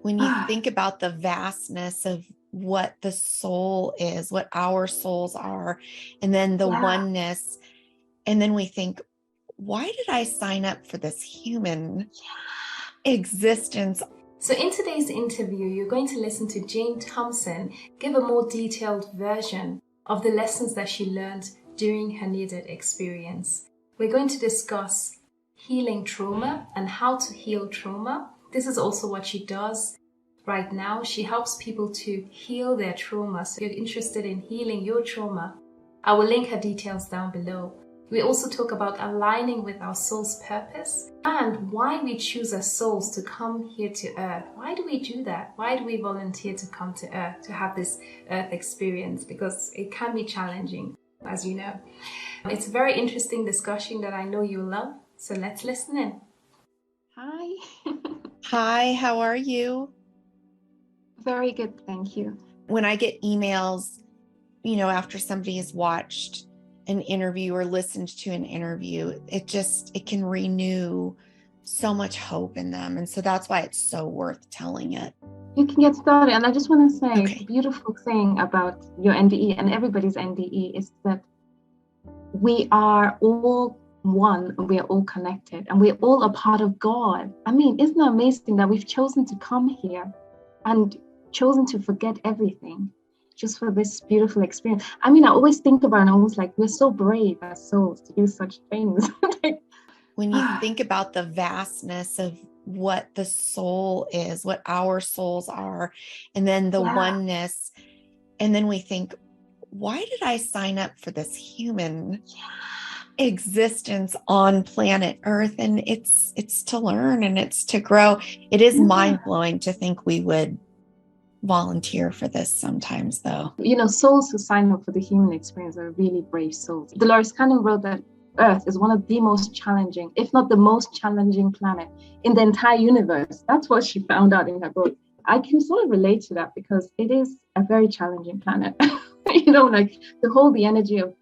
When you think about the vastness of what the soul is, what our souls are, and then the Yeah. oneness, and then we think, why did I sign up for this human existence? So, in today's interview, you're going to listen to Jane Thompson give a more detailed version of the lessons that she learned during her near death experience. We're going to discuss healing trauma and how to heal trauma. This is also what she does right now. She helps people to heal their trauma. So, if you're interested in healing your trauma, I will link her details down below. We also talk about aligning with our soul's purpose and why we choose as souls to come here to Earth. Why do we do that? Why do we volunteer to come to Earth, to have this Earth experience? Because it can be challenging, as you know. It's a very interesting discussion that I know you'll love. So let's listen in. Hi. Hi, how are you? Very good, thank you. When I get emails, after somebody has watched an interview or listened to an interview, it can renew so much hope in them. And so that's why it's so worth telling it. You can get started. And I just want to say Okay. the beautiful thing about your NDE and everybody's NDE is that we are all one and we are all connected and we're all a part of God. I mean, isn't it amazing that we've chosen to come here and chosen to forget everything just for this beautiful experience? I mean, I always think about it almost like we're so brave as souls to do such things. When you think about the vastness of what the soul is, what our souls are, and then the oneness, and then we think, why did I sign up for this human existence on planet Earth? And it's to learn and it's to grow. It is mind-blowing to think we would volunteer for this sometimes, though. Souls who sign up for the human experience are really brave souls. Dolores Cannon wrote that Earth is one of the most challenging, if not the most challenging planet in the entire universe. That's what she found out in her book. I can sort of relate to that because it is a very challenging planet. Like to hold the energy of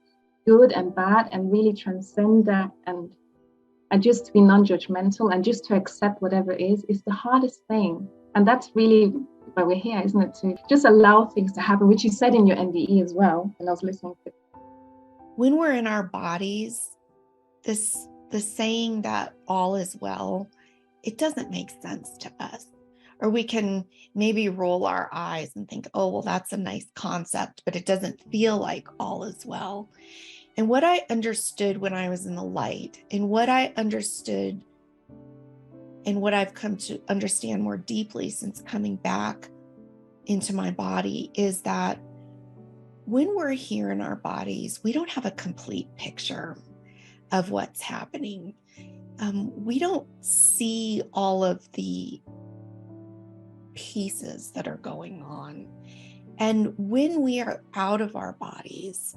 good and bad and really transcend that and just to be non-judgmental and just to accept whatever is the hardest thing. And that's really why we're here, isn't it? To just allow things to happen, which you said in your NDE as well. And I was listening to it. When we're in our bodies, the saying that all is well, it doesn't make sense to us. Or we can maybe roll our eyes and think, oh, well, that's a nice concept, but it doesn't feel like all is well. And what I understood when I was in the light, and what I understood and what I've come to understand more deeply since coming back into my body, is that when we're here in our bodies, we don't have a complete picture of what's happening. We don't see all of the pieces that are going on. And when we are out of our bodies,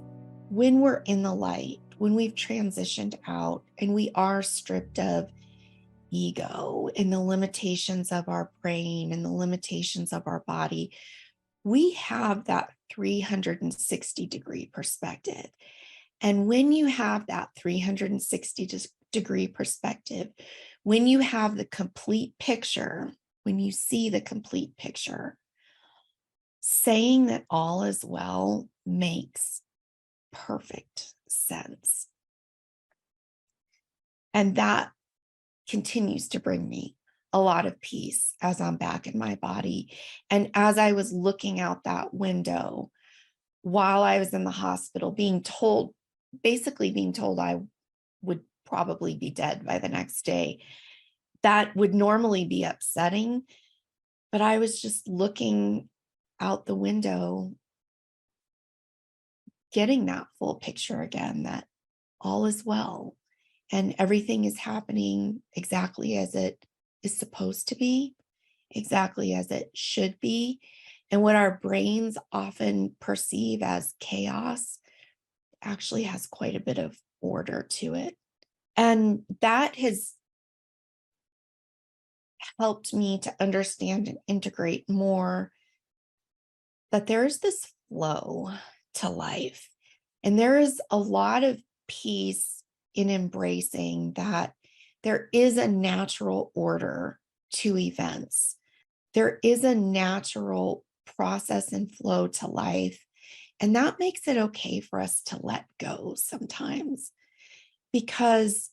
when we're in the light, when we've transitioned out and we are stripped of ego and the limitations of our brain and the limitations of our body, we have that 360-degree perspective. And when you have that 360-degree perspective, when you have the complete picture, when you see the complete picture, saying that all is well makes perfect sense. And that continues to bring me a lot of peace as I'm back in my body. And as I was looking out that window while I was in the hospital, basically being told I would probably be dead by the next day, that would normally be upsetting. But I was just looking out the window, getting that full picture again, that all is well and everything is happening exactly as it is supposed to be, exactly as it should be. And what our brains often perceive as chaos actually has quite a bit of order to it. And that has helped me to understand and integrate more that there's this flow to life. And there is a lot of peace in embracing that there is a natural order to events. There is a natural process and flow to life. And that makes it okay for us to let go sometimes. Because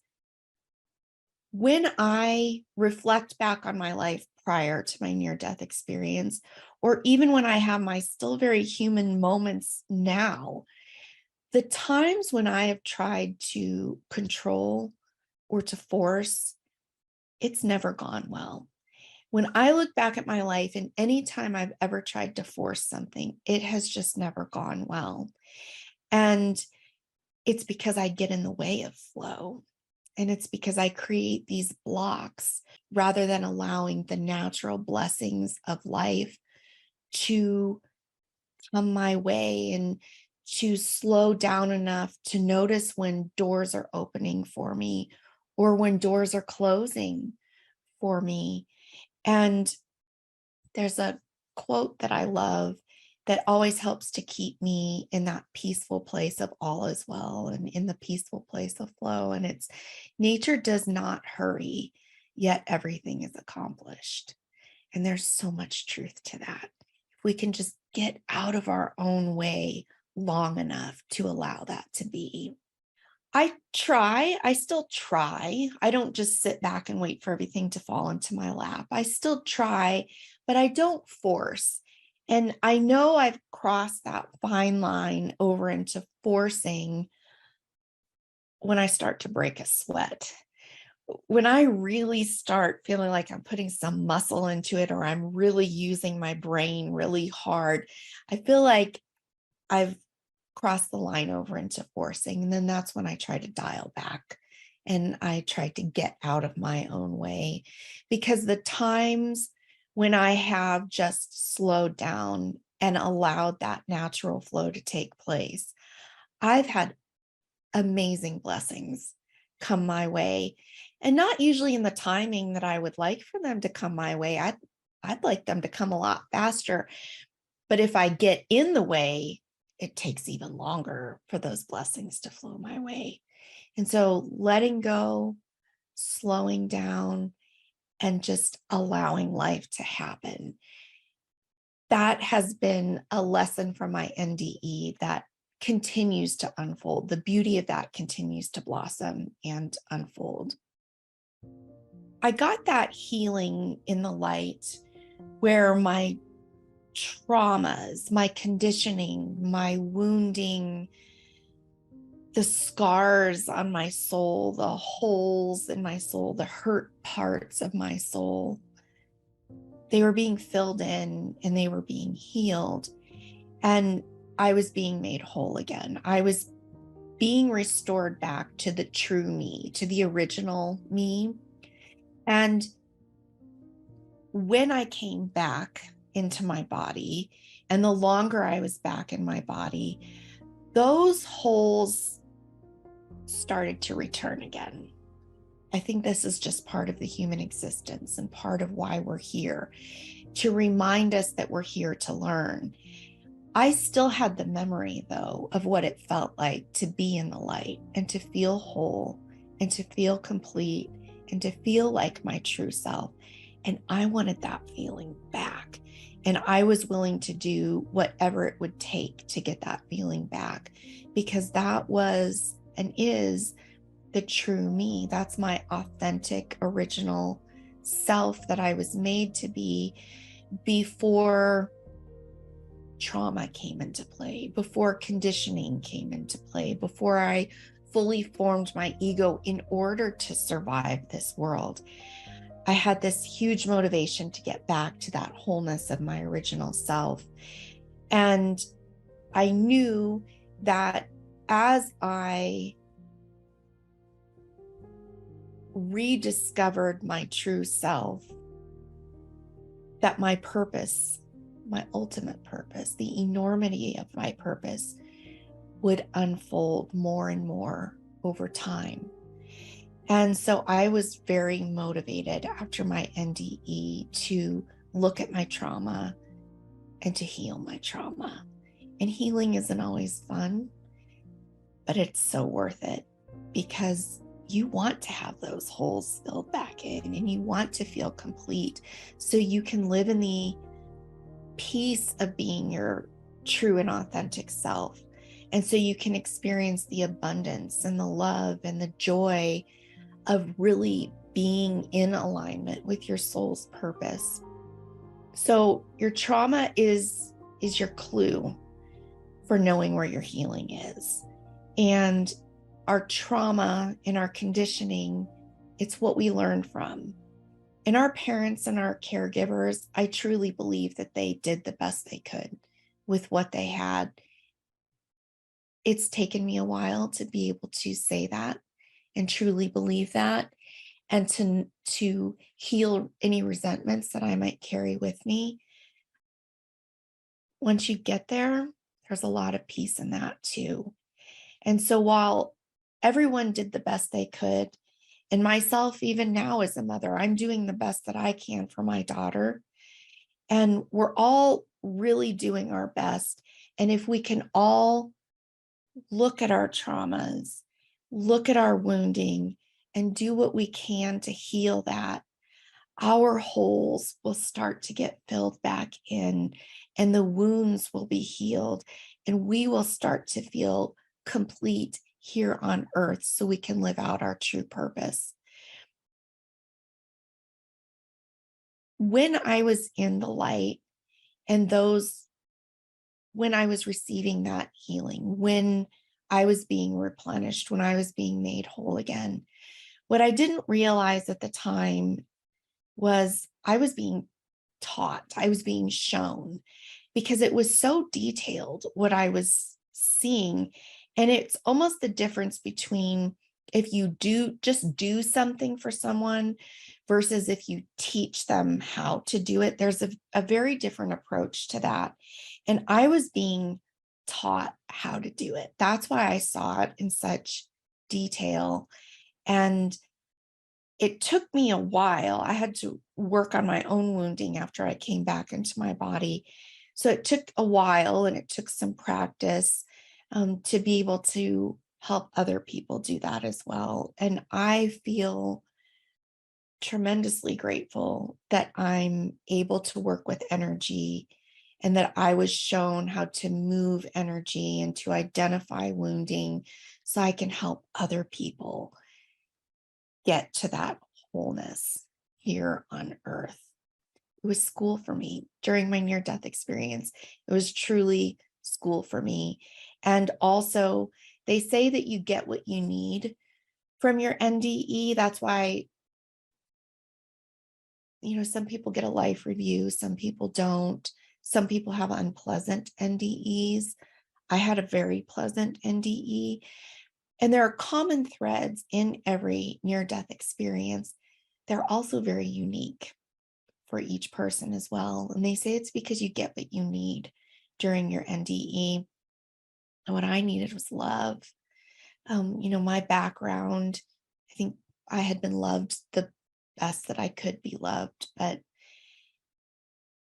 when I reflect back on my life prior to my near death experience, or even when I have my still very human moments now, the times when I have tried to control or to force, it's never gone well. When I look back at my life and any time I've ever tried to force something, it has just never gone well. And it's because I get in the way of flow. And it's because I create these blocks rather than allowing the natural blessings of life to come my way and to slow down enough to notice when doors are opening for me or when doors are closing for me. And there's a quote that I love that always helps to keep me in that peaceful place of all is well and in the peaceful place of flow. And it's nature does not hurry, yet everything is accomplished. And there's so much truth to that. If we can just get out of our own way long enough to allow that to be. I still try. I don't just sit back and wait for everything to fall into my lap. I still try, but I don't force. And I know I've crossed that fine line over into forcing when I start to break a sweat. When I really start feeling like I'm putting some muscle into it or I'm really using my brain really hard, I feel like I've crossed the line over into forcing. And then that's when I try to dial back and I try to get out of my own way. Because the times when I have just slowed down and allowed that natural flow to take place, I've had amazing blessings come my way. And not usually in the timing that I would like for them to come my way. I'd like them to come a lot faster. But if I get in the way, it takes even longer for those blessings to flow my way. And so letting go, slowing down, and just allowing life to happen. That has been a lesson from my NDE that continues to unfold. The beauty of that continues to blossom and unfold. I got that healing in the light where my traumas, my conditioning, my wounding, the scars on my soul, the holes in my soul, the hurt parts of my soul, they were being filled in and they were being healed. And I was being made whole again. I was being restored back to the true me, to the original me. And when I came back into my body, and the longer I was back in my body, those holes started to return again. I think this is just part of the human existence and part of why we're here, to remind us that we're here to learn. I still had the memory, though, of what it felt like to be in the light and to feel whole and to feel complete and to feel like my true self. And I wanted that feeling back. And I was willing to do whatever it would take to get that feeling back, because that was and is the true me. That's my authentic, original self that I was made to be before trauma came into play, before conditioning came into play, before I fully formed my ego in order to survive this world. I had this huge motivation to get back to that wholeness of my original self. And I knew that as I rediscovered my true self, that my purpose, my ultimate purpose, the enormity of my purpose would unfold more and more over time. And so I was very motivated after my NDE to look at my trauma and to heal my trauma. And healing isn't always fun, but it's so worth it, because you want to have those holes filled back in, and you want to feel complete so you can live in the peace of being your true and authentic self. And so you can experience the abundance and the love and the joy of really being in alignment with your soul's purpose. So your trauma is your clue for knowing where your healing is. And our trauma and our conditioning, it's what we learn from. And our parents and our caregivers, I truly believe that they did the best they could with what they had. It's taken me a while to be able to say that and truly believe that, and to heal any resentments that I might carry with me. Once you get there, there's a lot of peace in that too. And so while everyone did the best they could, and myself, even now as a mother, I'm doing the best that I can for my daughter. And we're all really doing our best. And if we can all look at our traumas, look at our wounding, and do what we can to heal that, our holes will start to get filled back in, and the wounds will be healed, and we will start to feel complete here on earth so we can live out our true purpose. When I was in the light, and when I was receiving that healing, when I was being replenished, when I was being made whole again, what I didn't realize at the time was I was being taught, I was being shown, because it was so detailed what I was seeing. And it's almost the difference between if you just do something for someone versus if you teach them how to do it. There's a very different approach to that. And I was being taught how to do it. That's why I saw it in such detail. And it took me a while. I had to work on my own wounding after I came back into my body. So it took a while, and it took some practice to be able to help other people do that as well. And I feel tremendously grateful that I'm able to work with energy, and that I was shown how to move energy and to identify wounding so I can help other people get to that wholeness here on earth. It was school for me during my near-death experience. It was truly school for me. And also, they say that you get what you need from your NDE. That's why, some people get a life review, some people don't. Some people have unpleasant NDEs. I had a very pleasant NDE. And there are common threads in every near-death experience. They're also very unique for each person as well. And they say it's because you get what you need during your NDE. And what I needed was love. My background, I think I had been loved the best that I could be loved, but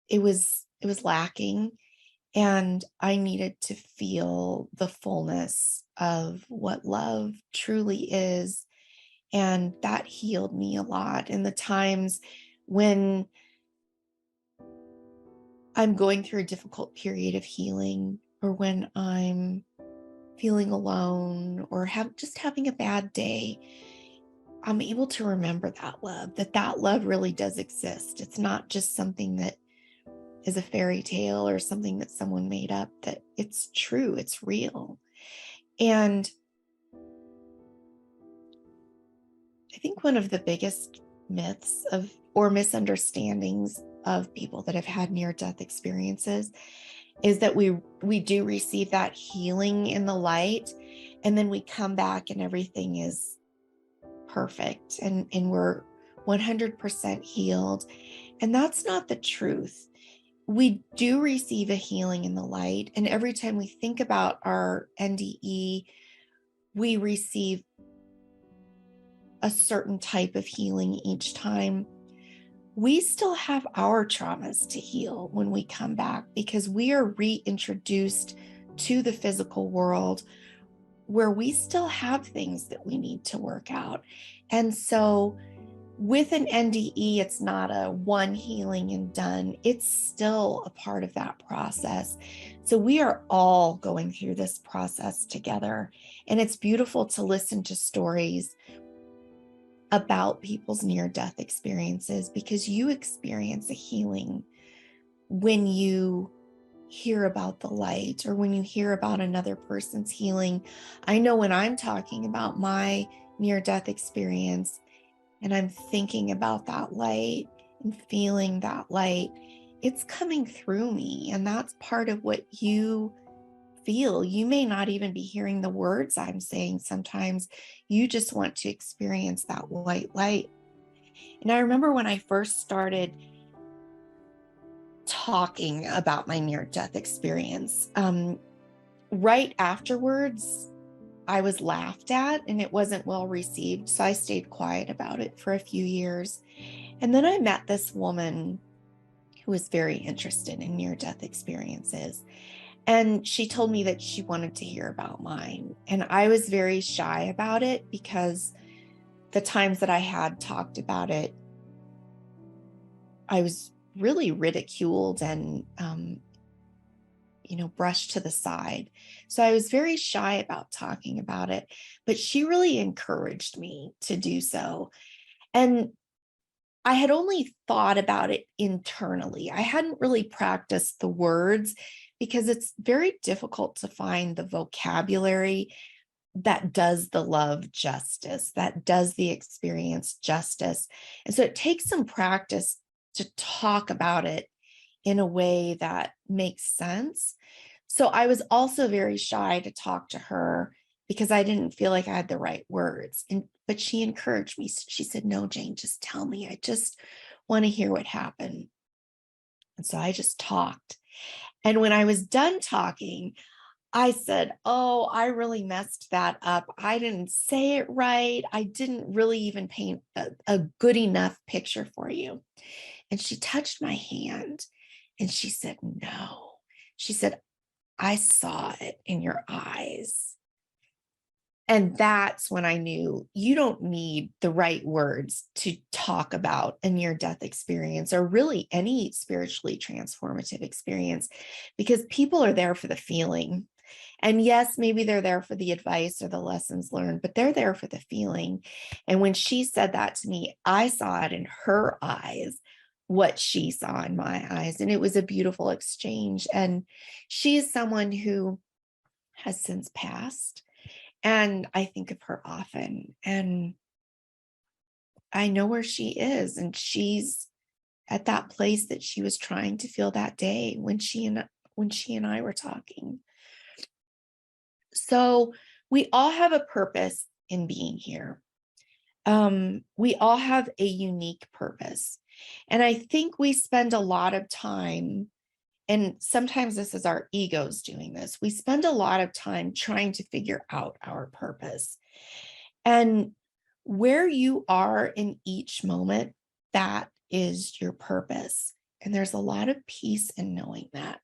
it was lacking. And I needed to feel the fullness of what love truly is. And that healed me a lot in the times when I'm going through a difficult period of healing, or when I'm feeling alone, or having a bad day. I'm able to remember that love really does exist. It's not just something that is a fairy tale or something that someone made up, that it's true, it's real. And I think one of the biggest myths or misunderstandings of people that have had near-death experiences is that we do receive that healing in the light, and then we come back and everything is perfect, and we're 100% healed. And that's not the truth. We do receive a healing in the light, and every time we think about our NDE, we receive a certain type of healing each time. We still have our traumas to heal when we come back, because we are reintroduced to the physical world where we still have things that we need to work out. And so with an NDE, it's not a one healing and done. It's still a part of that process. So we are all going through this process together. And it's beautiful to listen to stories about people's near-death experiences, because you experience a healing when you hear about the light or when you hear about another person's healing. I know when I'm talking about my near-death experience and I'm thinking about that light and feeling that light, it's coming through me. And that's part of what you feel. You may not even be hearing the words I'm saying. Sometimes you just want to experience that white light. And I remember when I first started talking about my near-death experience, right afterwards, I was laughed at and it wasn't well received. So I stayed quiet about it for a few years. And then I met this woman who was very interested in near-death experiences. And she told me that she wanted to hear about mine. And I was very shy about it because the times that I had talked about it, I was really ridiculed and, brushed to the side. So I was very shy about talking about it, but she really encouraged me to do so. And I had only thought about it internally. I hadn't really practiced the words because it's very difficult to find the vocabulary that does the love justice, that does the experience justice. And so it takes some practice to talk about it in a way that makes sense. So I was also very shy to talk to her because I didn't feel like I had the right words. But she encouraged me. She said, "No, Jane, just tell me. I just want to hear what happened." And so I just talked. And when I was done talking, I said, "Oh, I really messed that up. I didn't say it right. I didn't really even paint a good enough picture for you." And she touched my hand and she said, "No." She said, "I saw it in your eyes." And that's when I knew you don't need the right words to talk about a near-death experience or really any spiritually transformative experience, because people are there for the feeling. And yes, maybe they're there for the advice or the lessons learned, but they're there for the feeling. And when she said that to me, I saw it in her eyes, what she saw in my eyes. And it was a beautiful exchange. And she is someone who has since passed. And I think of her often. And I know where she is. And she's at that place that she was trying to feel that day when she and I were talking. So we all have a purpose in being here. We all have a unique purpose. And I think we spend a lot of time, and sometimes this is our egos doing this, we spend a lot of time trying to figure out our purpose. And where you are in each moment, that is your purpose. And there's a lot of peace in knowing that.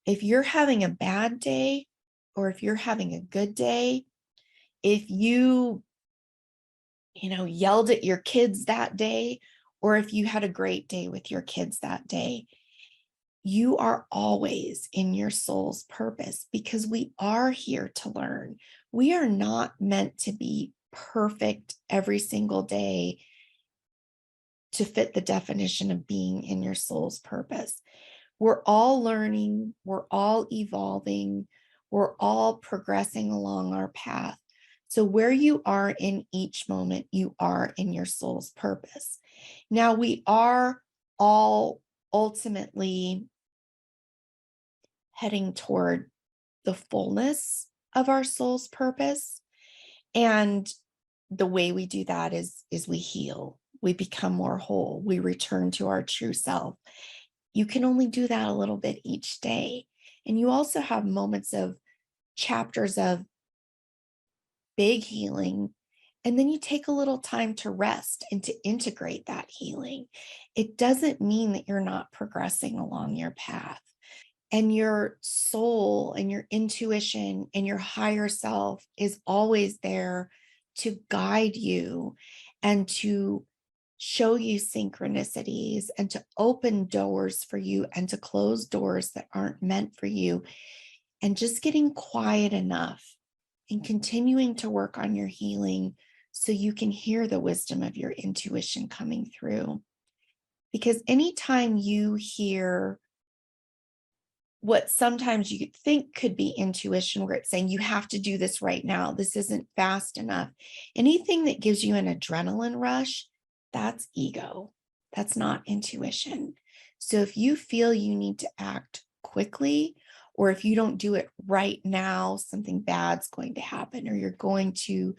If you're having a bad day, or if you're having a good day, if yelled at your kids that day, or if you had a great day with your kids that day, you are always in your soul's purpose, because we are here to learn. We are not meant to be perfect every single day to fit the definition of being in your soul's purpose. We're all learning, we're all evolving, we're all progressing along our path. So where you are in each moment, you are in your soul's purpose. Now, we are all ultimately heading toward the fullness of our soul's purpose. And the way we do that is we heal, we become more whole, we return to our true self. You can only do that a little bit each day. And you also have moments of chapters of big healing. And then you take a little time to rest and to integrate that healing. It doesn't mean that you're not progressing along your path. And your soul and your intuition and your higher self is always there to guide you and to show you synchronicities and to open doors for you and to close doors that aren't meant for you. And just getting quiet enough and continuing to work on your healing so you can hear the wisdom of your intuition coming through. Because anytime you hear what sometimes you think could be intuition, where it's saying you have to do this right now, this isn't fast enough, anything that gives you an adrenaline rush, that's ego. That's not intuition. So if you feel you need to act quickly, or if you don't do it right now, something bad's going to happen, or you're going to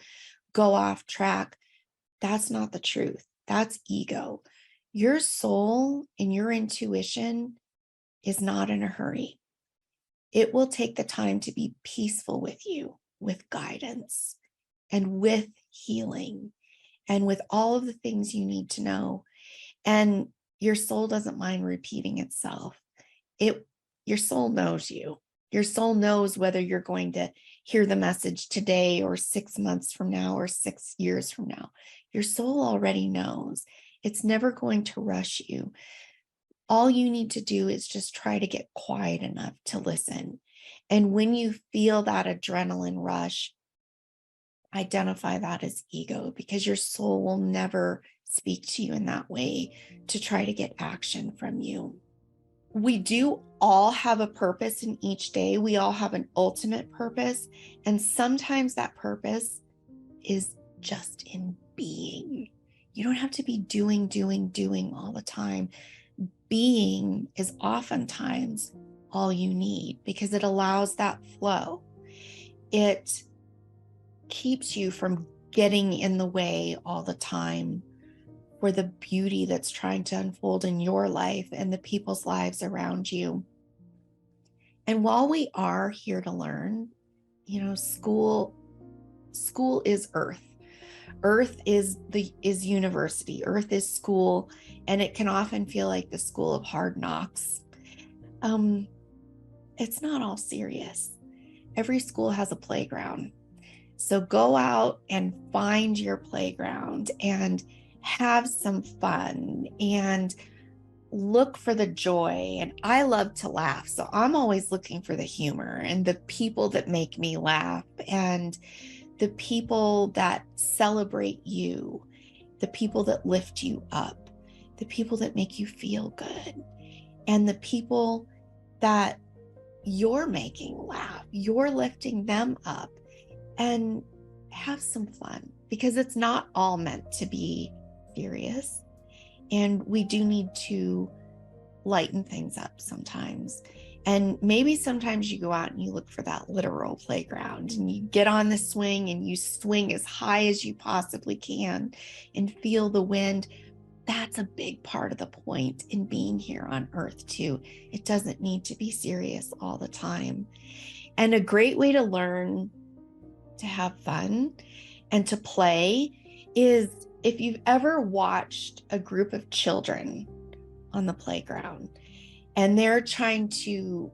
go off track, that's not the truth. That's ego. Your soul and your intuition is not in a hurry. It will take the time to be peaceful with you, with guidance and with healing and with all of the things you need to know. And your soul doesn't mind repeating itself. Your soul knows you. Your soul knows whether you're going to hear the message today or 6 months from now or 6 years from now. Your soul already knows. It's never going to rush you. All you need to do is just try to get quiet enough to listen. And when you feel that adrenaline rush, identify that as ego, because your soul will never speak to you in that way to try to get action from you. We do all have a purpose in each day. We all have an ultimate purpose. And sometimes that purpose is just in being. You don't have to be doing all the time. Being is oftentimes all you need because it allows that flow. It keeps you from getting in the way all the time for the beauty that's trying to unfold in your life and the people's lives around you. And while we are here to learn, school is Earth. Earth is university. Earth is school, and it can often feel like the school of hard knocks. It's not all serious. Every school has a playground. So go out and find your playground and have some fun and look for the joy. And I love to laugh. So I'm always looking for the humor and the people that make me laugh and the people that celebrate you, the people that lift you up, the people that make you feel good, and the people that you're making laugh, you're lifting them up, and have some fun, because it's not all meant to be serious. And we do need to lighten things up sometimes. And maybe sometimes you go out and you look for that literal playground and you get on the swing and you swing as high as you possibly can and feel the wind. That's a big part of the point in being here on Earth too. It doesn't need to be serious all the time. And a great way to learn to have fun and to play is if you've ever watched a group of children on the playground and they're trying to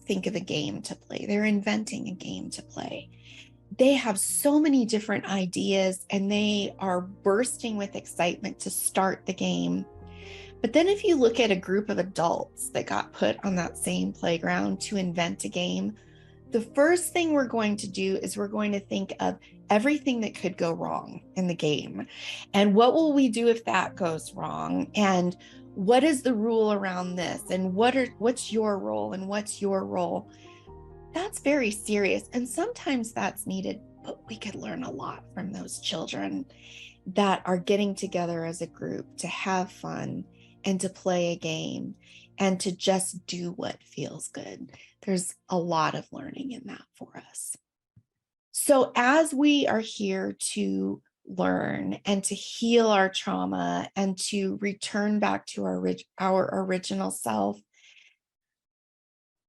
think of a game to play, they're inventing a game to play. They have so many different ideas and they are bursting with excitement to start the game. But then if you look at a group of adults that got put on that same playground to invent a game, the first thing we're going to do is we're going to think of everything that could go wrong in the game. And what will we do if that goes wrong? And what is the rule around this? And what's your role and what's your role? That's very serious. And sometimes that's needed, but we could learn a lot from those children that are getting together as a group to have fun and to play a game and to just do what feels good. There's a lot of learning in that for us. So as we are here to learn and to heal our trauma and to return back to our original self,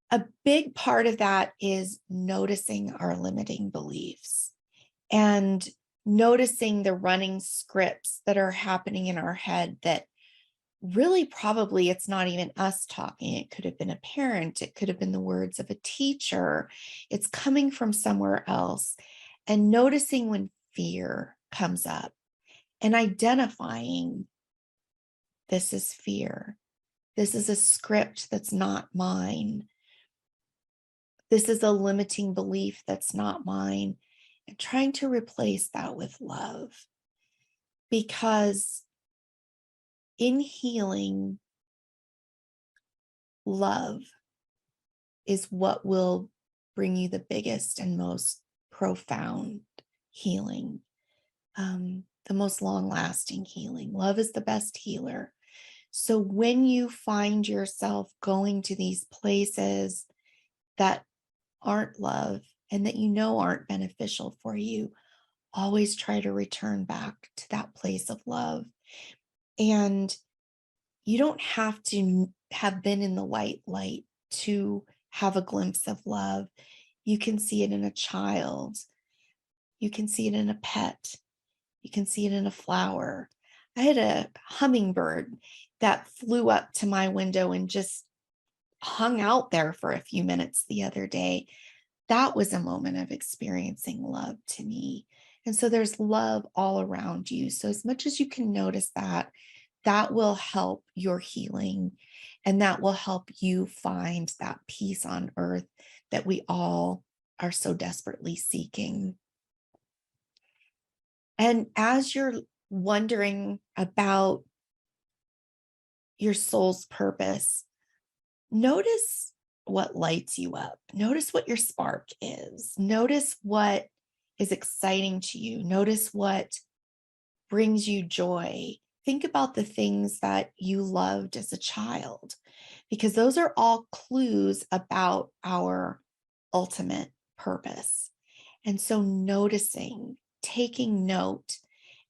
a big part of that is noticing our limiting beliefs and noticing the running scripts that are happening in our head that really probably it's not even us talking. It could have been a parent, it could have been the words of a teacher. It's coming from somewhere else. And noticing when fear comes up and identifying this is fear. This is a script that's not mine. This is a limiting belief that's not mine. And trying to replace that with love. Because in healing, love is what will bring you the biggest and most profound healing, the most long lasting healing. Love is the best healer. So when you find yourself going to these places that aren't love and that you know aren't beneficial for you, always try to return back to that place of love. And you don't have to have been in the white light to have a glimpse of love. You can see it in a child. You can see it in a pet. You can see it in a flower. I had a hummingbird that flew up to my window and just hung out there for a few minutes the other day. That was a moment of experiencing love to me. And so there's love all around you. So as much as you can notice that, that will help your healing, and that will help you find that peace on earth that we all are so desperately seeking. And as you're wondering about your soul's purpose, notice what lights you up. Notice what your spark is. Notice what is exciting to you. Notice what brings you joy. Think about the things that you loved as a child, because those are all clues about our ultimate purpose. And so noticing, taking note,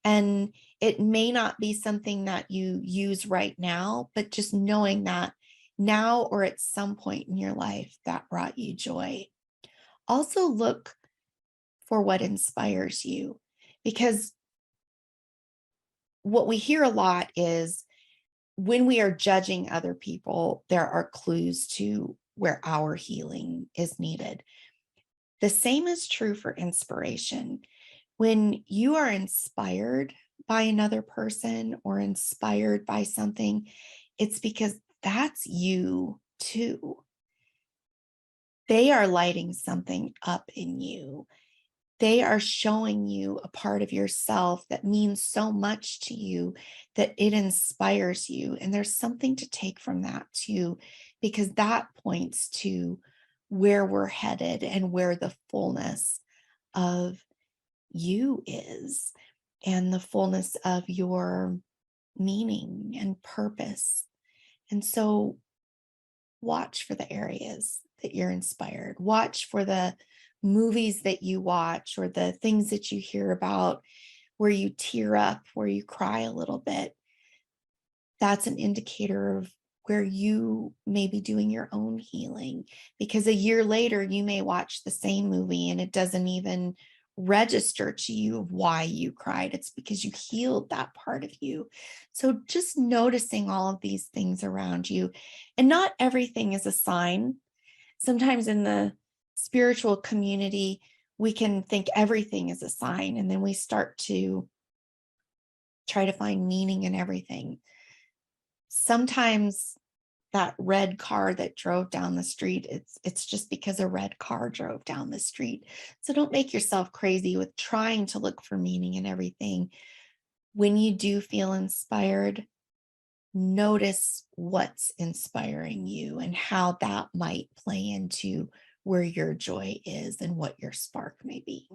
and it may not be something that you use right now, but just knowing that now or at some point in your life that brought you joy. Also look for what inspires you, because what we hear a lot is when we are judging other people, there are clues to where our healing is needed. The same is true for inspiration. When you are inspired by another person or inspired by something, it's because that's you too. They are lighting something up in you. They are showing you a part of yourself that means so much to you that it inspires you. And there's something to take from that too, because that points to where we're headed and where the fullness of you is, and the fullness of your meaning and purpose. And so watch for the areas that you're inspired. Watch for the movies that you watch or the things that you hear about where you tear up, where you cry a little bit. That's an indicator of where you may be doing your own healing, because a year later you may watch the same movie and it doesn't even register to you of why you cried. It's because you healed that part of you. So just noticing all of these things around you, and not everything is a sign. Sometimes in the spiritual community, we can think everything is a sign, and then we start to try to find meaning in everything. Sometimes that red car that drove down the street, it's just because a red car drove down the street. So don't make yourself crazy with trying to look for meaning in everything. When you do feel inspired, notice what's inspiring you and how that might play into where your joy is and what your spark may be.